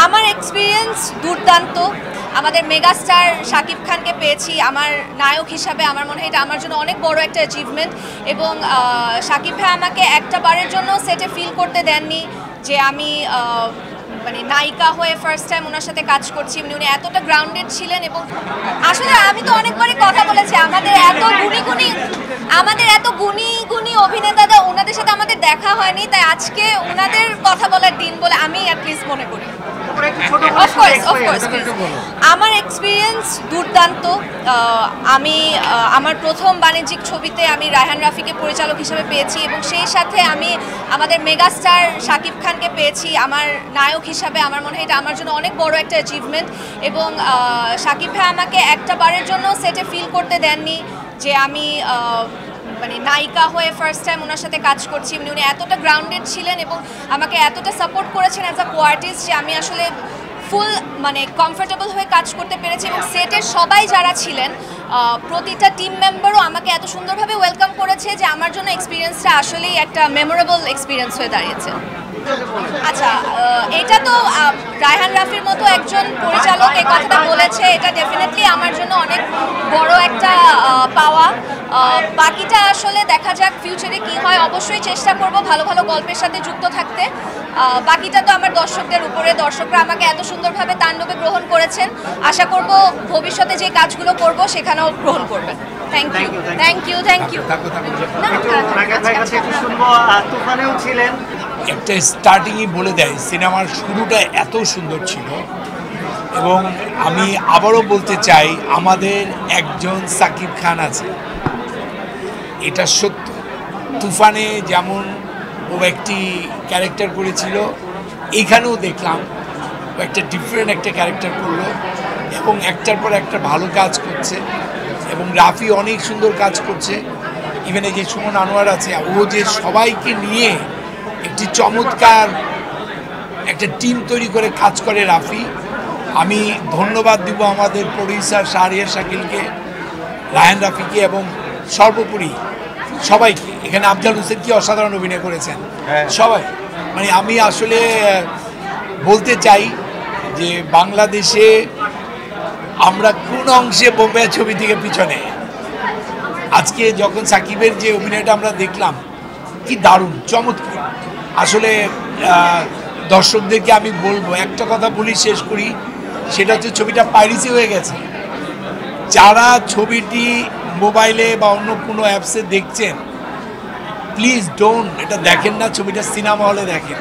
আমার এক্সপিরিয়েন্স দুর্দান্ত। আমাদের মেগাস্টার শাকিব খানকে পেয়েছি আমার নায়ক হিসাবে। আমার মনে হয় এটা আমার জন্য অনেক বড় একটা অ্যাচিভমেন্ট। এবং শাকিব ভাই আমাকে একটা বারের জন্য সেটে ফিল করতে দেননি যে আমি মানে নায়িকা হয়ে ফার্স্ট টাইম ওনার সাথে কাজ করছি। উনি এতটা গ্রাউন্ডেড ছিলেন। এবং আসলে আমি তো অনেকবারই কথা বলেছি, আমাদের এত গুণী অভিনেতারা ওনাদের সাথে আমাদের দেখা হয়নি, তাই আজকে ওনাদের কথা বলার দিন বলে আমি অ্যাটলিস্ট মনে করি। আমার এক্সপিরিয়েন্স দুর্দান্ত। আমি আমার প্রথম বাণিজ্যিক ছবিতে আমি রায়হান রাফিকে পরিচালক হিসেবে পেয়েছি এবং সেই সাথে আমি আমাদের মেগাস্টার শাকিব খানকে পেয়েছি আমার নায়ক হিসাবে। আমার মনে হয় এটা আমার জন্য অনেক বড় একটা অ্যাচিভমেন্ট। এবং শাকিব ভাই আমাকে একটা বারের জন্য সেটে ফিল করতে দেননি যে আমি মানে নায়িকা হয়ে ফার্স্ট টাইম ওনার সাথে কাজ করছি। উনি এতটা গ্রাউন্ডেড ছিলেন এবং আমাকে এতটা সাপোর্ট করেছেন অ্যাজ আ কোয়ার্টিস্ট যে আমি আসলে ফুল মানে কমফোর্টেবল হয়ে কাজ করতে পেরেছি। এবং সেটের সবাই যারা ছিলেন প্রতিটা টিম মেম্বারও আমাকে এত সুন্দরভাবে ওয়েলকাম করেছে যে আমার জন্য এক্সপিরিয়েন্সটা আসলেই একটা মেমোরেবল এক্সপিরিয়েন্স হয়ে দাঁড়িয়েছে। আচ্ছা, এটা তো রায়হান রাফির মতো একজন পরিচালক এই কথাটা বলেছে, এটা ডেফিনেটলি আমার জন্য অনেক বড় একটা পাওয়া। বাকিটা আসলে দেখা যাক ফিউচারে কি হয়। অবশ্যই চেষ্টা করব ভালো ভালো গল্পের সাথে যুক্ত থাকতে। বাকিটা তো আমার দর্শকদের উপরে। দর্শকরা আমাকে এত সুন্দরভাবে তাণ্ডবে গ্রহণ করেছেন, আশা করব ভবিষ্যতে যে কাজগুলো করব সেখানেও গ্রহণ করবেন। Thank you thank you thank you. একটা স্টার্টিংই বলে দেয় সিনেমার শুরুটা এত সুন্দর ছিল। এবং আমি আবারও বলতে চাই আমাদের একজন সাকিব খান আছে, এটা সত্য। তুফানে যেমন ও একটি ক্যারেক্টার করেছিল, এইখানেও দেখলাম ও একটা ডিফারেন্ট একটা ক্যারেক্টার করলো এবং একটার পর একটা ভালো কাজ করছে। এবং রাফি অনেক সুন্দর কাজ করছে। ইভেন এই যে সুমন আনোয়ার আছে, ও যে সবাইকে নিয়ে একটি চমৎকার একটা টিম তৈরি করে কাজ করে রাফি। আমি ধন্যবাদ দিব আমাদের প্রডিউসার শাহরিয়ার শাকিলকে, রায়হান রাফিকে এবং সর্বোপরি সবাইকে। এখানে আফজাল হোসেন কি অসাধারণ অভিনয় করেছেন সবাই। মানে আমি আসলে বলতে চাই যে বাংলাদেশে আমরা কোন অংশে বোম্বে ছবি থেকে পিছনে। আজকে যখন সাকিবের যে অভিনয়টা আমরা দেখলাম, কি দারুণ চমৎকার। আসলে দর্শকদেরকে আমি বলবো একটা কথা বলি, শেষ করি, সেটা হচ্ছে ছবিটা পাইরেসি হয়ে গেছে। যারা ছবিটি মোবাইলে বা অন্য কোনো অ্যাপসে দেখছেন, প্লিজ ডোন্ট এটা দেখেন না, ছবিটা সিনেমা হলে দেখেন।